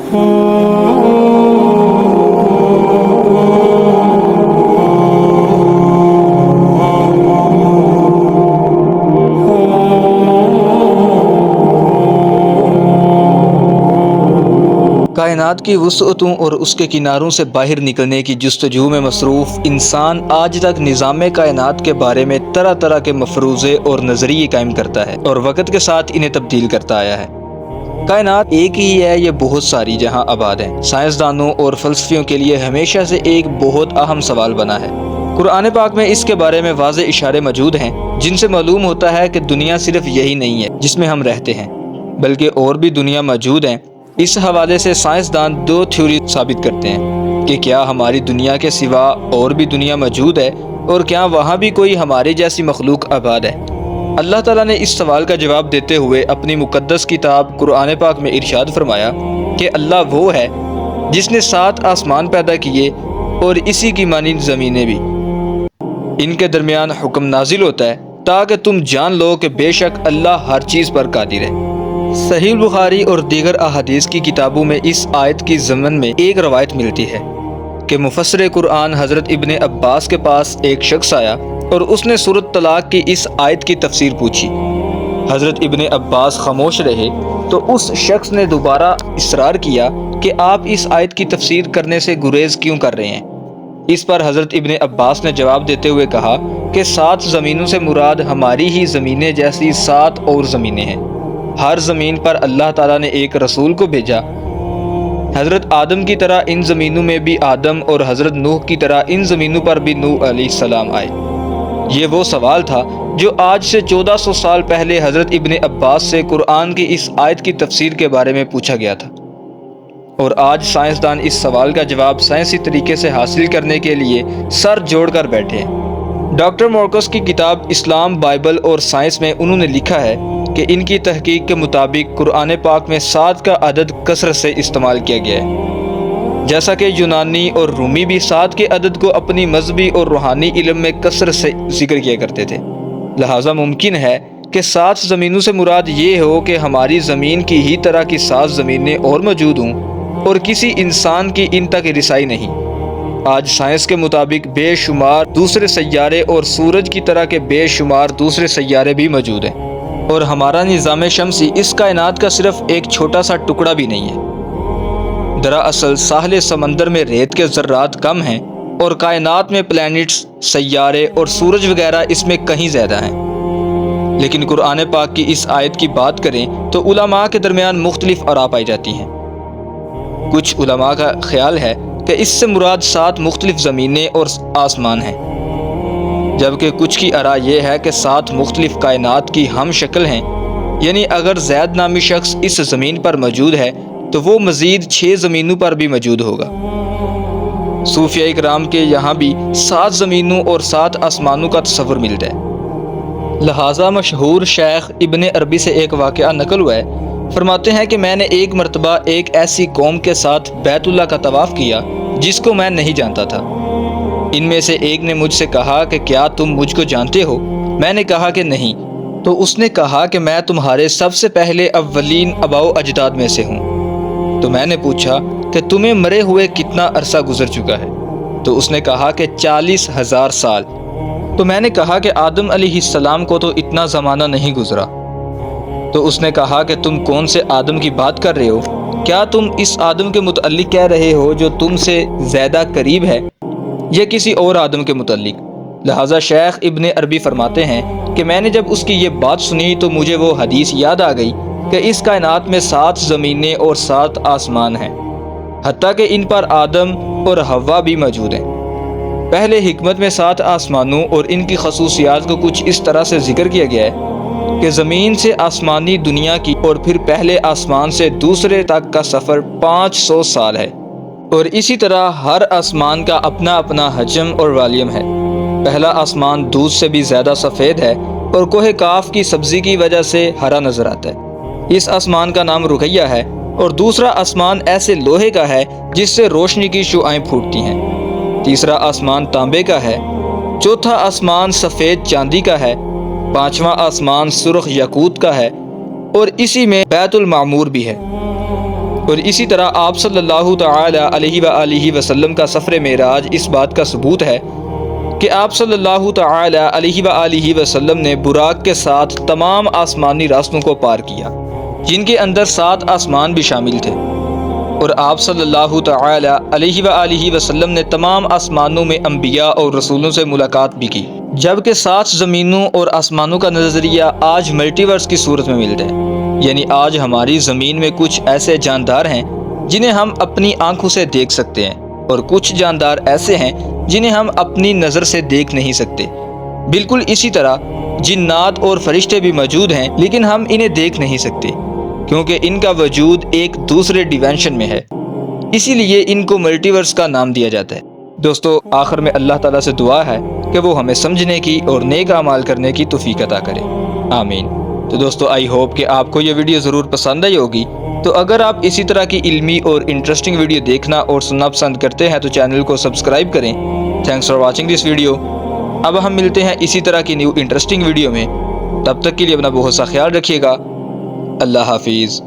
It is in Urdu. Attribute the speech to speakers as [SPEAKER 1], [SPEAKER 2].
[SPEAKER 1] کائنات کی وسعتوں اور اس کے کناروں سے باہر نکلنے کی جستجو میں مصروف انسان آج تک نظام کائنات کے بارے میں طرح طرح کے مفروضے اور نظریے قائم کرتا ہے اور وقت کے ساتھ انہیں تبدیل کرتا آیا ہے۔ کائنات ایک ہی ہے یا بہت ساری جہاں آباد ہیں؟ سائنسدانوں اور فلسفیوں کے لیے ہمیشہ سے ایک بہت اہم سوال بنا ہے۔ قرآن پاک میں اس کے بارے میں واضح اشارے موجود ہیں جن سے معلوم ہوتا ہے کہ دنیا صرف یہی نہیں ہے جس میں ہم رہتے ہیں، بلکہ اور بھی دنیا موجود ہیں۔ اس حوالے سے سائنسدان دو تھیوری ثابت کرتے ہیں کہ کیا ہماری دنیا کے سوا اور بھی دنیا موجود ہے اور کیا وہاں بھی کوئی ہماری جیسی مخلوق آباد ہے۔ اللہ تعالیٰ نے اس سوال کا جواب دیتے ہوئے اپنی مقدس کتاب قرآن پاک میں ارشاد فرمایا کہ اللہ وہ ہے جس نے 7 آسمان پیدا کیے اور اسی کی مانند زمینیں بھی، ان کے درمیان حکم نازل ہوتا ہے تاکہ تم جان لو کہ بے شک اللہ ہر چیز پر قادر ہے۔ صحیح بخاری اور دیگر احادیث کی کتابوں میں اس آیت کی ضمن میں ایک روایت ملتی ہے کہ مفسر قرآن حضرت ابن عباس کے پاس ایک شخص آیا اور اس نے سورۃ طلاق کی اس آیت کی تفسیر پوچھی۔ حضرت ابن عباس خاموش رہے تو اس شخص نے دوبارہ اصرار کیا کہ آپ اس آیت کی تفسیر کرنے سے گریز کیوں کر رہے ہیں؟ اس پر حضرت ابن عباس نے جواب دیتے ہوئے کہا کہ 7 زمینوں سے مراد ہماری ہی زمینیں جیسی 7 اور زمینیں ہیں۔ ہر زمین پر اللہ تعالیٰ نے ایک رسول کو بھیجا۔ حضرت آدم کی طرح ان زمینوں میں بھی آدم اور حضرت نوح کی طرح ان زمینوں پر بھی نوح علیہ السلام آئے۔ یہ وہ سوال تھا جو آج سے 1400 سال پہلے حضرت ابن عباس سے قرآن کی اس آیت کی تفسیر کے بارے میں پوچھا گیا تھا، اور آج سائنسدان اس سوال کا جواب سائنسی طریقے سے حاصل کرنے کے لیے سر جوڑ کر بیٹھے ہیں۔ ڈاکٹر مارکس کی کتاب اسلام، بائبل اور سائنس میں انہوں نے لکھا ہے کہ ان کی تحقیق کے مطابق قرآن پاک میں 7 کا عدد کثرت سے استعمال کیا گیا ہے، جیسا کہ یونانی اور رومی بھی 7 کے عدد کو اپنی مذہبی اور روحانی علم میں کثرت سے ذکر کیا کرتے تھے۔ لہٰذا ممکن ہے کہ 7 زمینوں سے مراد یہ ہو کہ ہماری زمین کی ہی طرح کی 7 زمینیں اور موجود ہوں اور کسی انسان کی ان تک رسائی نہیں۔ آج سائنس کے مطابق بے شمار دوسرے سیارے اور سورج کی طرح کے بے شمار دوسرے سیارے بھی موجود ہیں، اور ہمارا نظام شمسی اس کائنات کا صرف ایک چھوٹا سا ٹکڑا بھی نہیں ہے۔ دراصل ساحل سمندر میں ریت کے ذرات کم ہیں اور کائنات میں پلینٹس، سیارے اور سورج وغیرہ اس میں کہیں زیادہ ہیں۔ لیکن قرآن پاک کی اس آیت کی بات کریں تو علماء کے درمیان مختلف آراء پائی جاتی ہیں۔ کچھ علماء کا خیال ہے کہ اس سے مراد 7 مختلف زمینیں اور آسمان ہیں، جبکہ کچھ کی آراء یہ ہے کہ 7 مختلف کائنات کی ہم شکل ہیں، یعنی اگر زید نامی شخص اس زمین پر موجود ہے تو وہ مزید 6 زمینوں پر بھی موجود ہوگا۔ صوفیاء اکرام کے یہاں بھی 7 زمینوں اور 7 آسمانوں کا تصور ملتا ہے۔ لہٰذا مشہور شیخ ابن عربی سے ایک واقعہ نقل ہوا ہے، فرماتے ہیں کہ میں نے ایک مرتبہ ایک ایسی قوم کے ساتھ بیت اللہ کا طواف کیا جس کو میں نہیں جانتا تھا۔ ان میں سے ایک نے مجھ سے کہا کہ کیا تم مجھ کو جانتے ہو؟ میں نے کہا کہ نہیں۔ تو اس نے کہا کہ میں تمہارے سب سے پہلے اولین آباء و اجداد میں سے ہوں۔ تو میں نے پوچھا کہ تمہیں مرے ہوئے کتنا عرصہ گزر چکا ہے؟ تو اس نے کہا کہ 40,000 سال۔ تو میں نے کہا کہ آدم علیہ السلام کو تو اتنا زمانہ نہیں گزرا۔ تو اس نے کہا کہ تم کون سے آدم کی بات کر رہے ہو؟ کیا تم اس آدم کے متعلق کہہ رہے ہو جو تم سے زیادہ قریب ہے، یا کسی اور آدم کے متعلق؟ لہٰذا شیخ ابن عربی فرماتے ہیں کہ میں نے جب اس کی یہ بات سنی تو مجھے وہ حدیث یاد آ گئی کہ اس کائنات میں 7 زمینیں اور 7 آسمان ہیں، حتیٰ کہ ان پر آدم اور حوا بھی موجود ہیں۔ پہلے حکمت میں 7 آسمانوں اور ان کی خصوصیات کو کچھ اس طرح سے ذکر کیا گیا ہے کہ زمین سے آسمانی دنیا کی اور پھر پہلے آسمان سے دوسرے تک کا سفر 500 سال ہے، اور اسی طرح ہر آسمان کا اپنا اپنا حجم اور والیوم ہے۔ پہلا آسمان دودھ سے بھی زیادہ سفید ہے اور کوہ کاف کی سبزی کی وجہ سے ہرا نظر آتا ہے۔ اس آسمان کا نام رقیہ ہے، اور دوسرا آسمان ایسے لوہے کا ہے جس سے روشنی کی شعاعیں پھوٹتی ہیں۔ تیسرا آسمان تانبے کا ہے۔ چوتھا آسمان سفید چاندی کا ہے۔ پانچواں آسمان سرخ یاقوت کا ہے، اور اسی میں بیت المعمور بھی ہے۔ اور اسی طرح آپ صلی اللہ تعالی علیہ وآلہ وسلم کا سفر معراج اس بات کا ثبوت ہے کہ آپ صلی اللہ تعالی علیہ وآلہ وسلم نے براق کے ساتھ تمام آسمانی راستوں کو پار کیا، جن کے اندر 7 آسمان بھی شامل تھے، اور آپ صلی اللہ تعالی علیہ وآلہ وسلم نے تمام آسمانوں میں انبیاء اور رسولوں سے ملاقات بھی کی، جبکہ 7 زمینوں اور آسمانوں کا نظریہ آج ملٹی ورس کی صورت میں ملتا ہے۔ یعنی آج ہماری زمین میں کچھ ایسے جاندار ہیں جنہیں ہم اپنی آنکھوں سے دیکھ سکتے ہیں، اور کچھ جاندار ایسے ہیں جنہیں ہم اپنی نظر سے دیکھ نہیں سکتے۔ بالکل اسی طرح جنات اور فرشتے بھی موجود ہیں، لیکن ہم انہیں دیکھ نہیں سکتے کیونکہ ان کا وجود ایک دوسرے ڈیمینشن میں ہے، اسی لیے ان کو ملٹی ورس کا نام دیا جاتا ہے۔ دوستو، آخر میں اللہ تعالیٰ سے دعا ہے کہ وہ ہمیں سمجھنے کی اور نیک اعمال کرنے کی توفیق عطا کرے، آمین۔ تو دوستو، آئی ہوپ کہ آپ کو یہ ویڈیو ضرور پسند آئی ہوگی۔ تو اگر آپ اسی طرح کی علمی اور انٹرسٹنگ ویڈیو دیکھنا اور سننا پسند کرتے ہیں تو چینل کو سبسکرائب کریں۔ Thanks for watching this video. اب ہم ملتے ہیں اسی طرح کی نیو انٹرسٹنگ ویڈیو میں، تب تک کے لیے اپنا بہت سا خیال رکھیے گا۔ اللہ حافظ۔